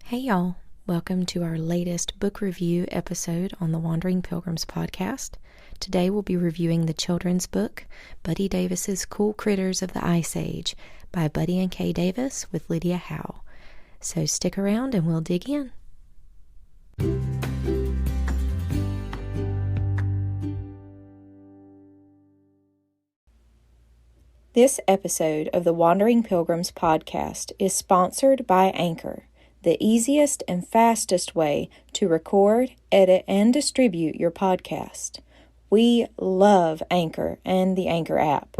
Hey y'all, welcome to our latest book review episode on the Wandering Pilgrims podcast. Today we'll be reviewing the children's book, Buddy Davis's Cool Critters of the Ice Age by Buddy and Kay Davis with Lydia Howe. So stick around and we'll dig in. This episode of the Wandering Pilgrims podcast is sponsored by Anchor, the easiest and fastest way to record, edit, and distribute your podcast. We love Anchor and the Anchor app.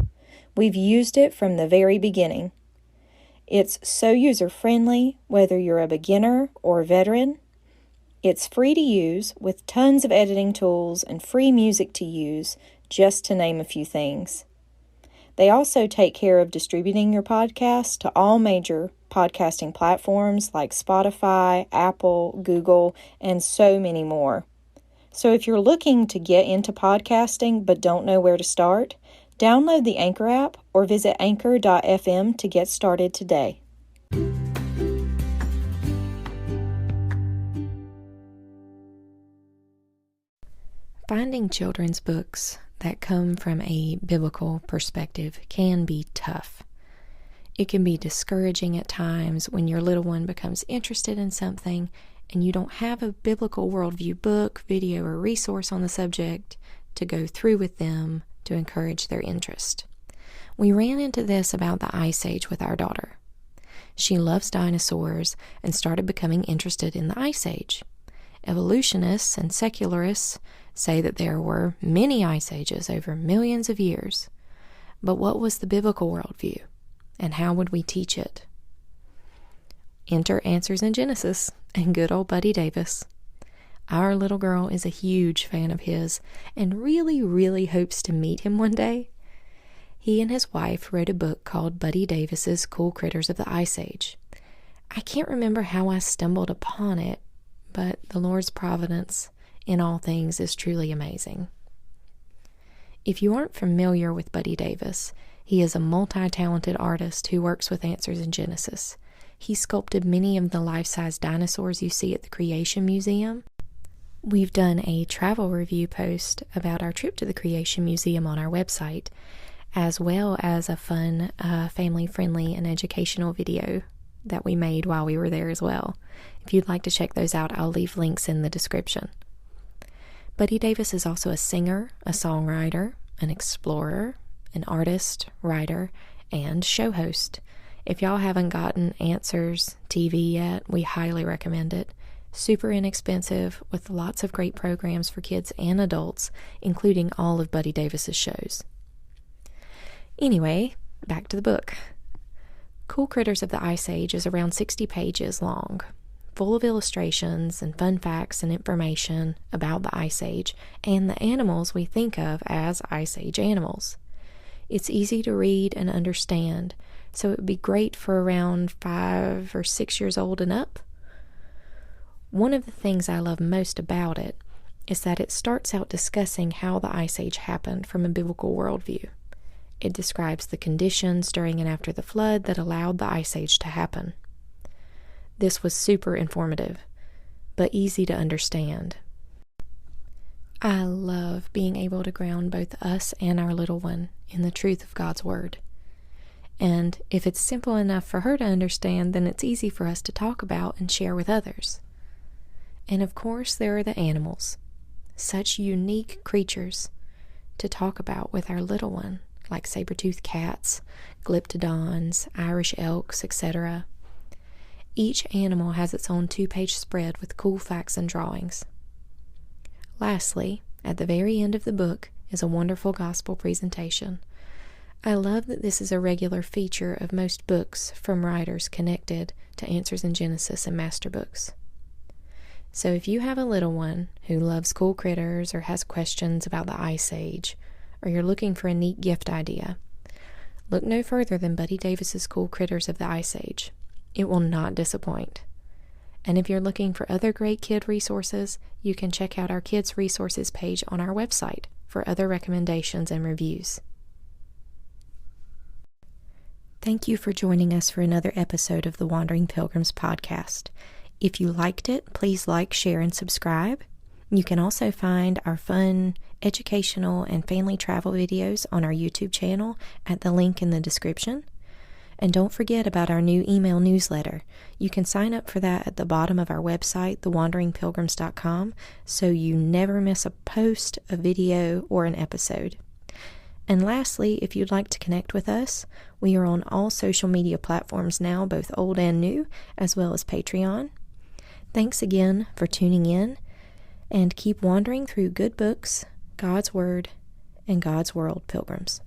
We've used it from the very beginning. It's so user-friendly, whether you're a beginner or veteran. It's free to use with tons of editing tools and free music to use, just to name a few things. They also take care of distributing your podcast to all major podcasting platforms like Spotify, Apple, Google, and so many more. So if you're looking to get into podcasting but don't know where to start, download the Anchor app or visit anchor.fm to get started today. Finding children's books that come from a biblical perspective can be tough. It can be discouraging at times when your little one becomes interested in something and you don't have a biblical worldview book, video, or resource on the subject to go through with them to encourage their interest. We ran into this about the Ice Age with our daughter. She loves dinosaurs and started becoming interested in the Ice Age. Evolutionists and secularists say that there were many ice ages over millions of years. But what was the biblical worldview, and how would we teach it? Enter Answers in Genesis and good old Buddy Davis. Our little girl is a huge fan of his and really hopes to meet him one day. He and his wife wrote a book called Buddy Davis's Cool Critters of the Ice Age. I can't remember how I stumbled upon it, but the Lord's providence in all things is truly amazing. If you aren't familiar with Buddy Davis, he is a multi-talented artist who works with Answers in Genesis. He sculpted many of the life-size dinosaurs you see at the Creation Museum. We've done a travel review post about our trip to the Creation Museum on our website, as well as a fun, family-friendly and educational video that we made while we were there as well. If you'd like to check those out, I'll leave links in the description. Buddy Davis is also a singer, a songwriter, an explorer, an artist, writer, and show host. If y'all haven't gotten Answers TV yet, we highly recommend it. Super inexpensive, with lots of great programs for kids and adults, including all of Buddy Davis's shows. Anyway, back to the book. Cool Critters of the Ice Age is around 60 pages long, full of illustrations and fun facts and information about the Ice Age and the animals we think of as Ice Age animals. It's easy to read and understand, so it would be great for around 5 or 6 years old and up. One of the things I love most about it is that it starts out discussing how the Ice Age happened from a biblical worldview. It describes the conditions during and after the flood that allowed the Ice Age to happen. This was super informative, but easy to understand. I love being able to ground both us and our little one in the truth of God's Word. And if it's simple enough for her to understand, then it's easy for us to talk about and share with others. And of course, there are the animals, such unique creatures to talk about with our little one, like saber-toothed cats, glyptodons, Irish elks, etc. Each animal has its own 2-page spread with cool facts and drawings. Lastly, at the very end of the book is a wonderful gospel presentation. I love that this is a regular feature of most books from writers connected to Answers in Genesis and Master Books. So if you have a little one who loves cool critters or has questions about the Ice Age, or you're looking for a neat gift idea, look no further than Buddy Davis's Cool Critters of the Ice Age. It will not disappoint. And if you're looking for other great kid resources, you can check out our Kids Resources page on our website for other recommendations and reviews. Thank you for joining us for another episode of the Wandering Pilgrims podcast. If you liked it, please like, share, and subscribe. You can also find our fun, educational, and family travel videos on our YouTube channel at the link in the description. And don't forget about our new email newsletter. You can sign up for that at the bottom of our website, thewanderingpilgrims.com, so you never miss a post, a video, or an episode. And lastly, if you'd like to connect with us, we are on all social media platforms now, both old and new, as well as Patreon. Thanks again for tuning in, and keep wandering through good books, God's Word, and God's world, pilgrims.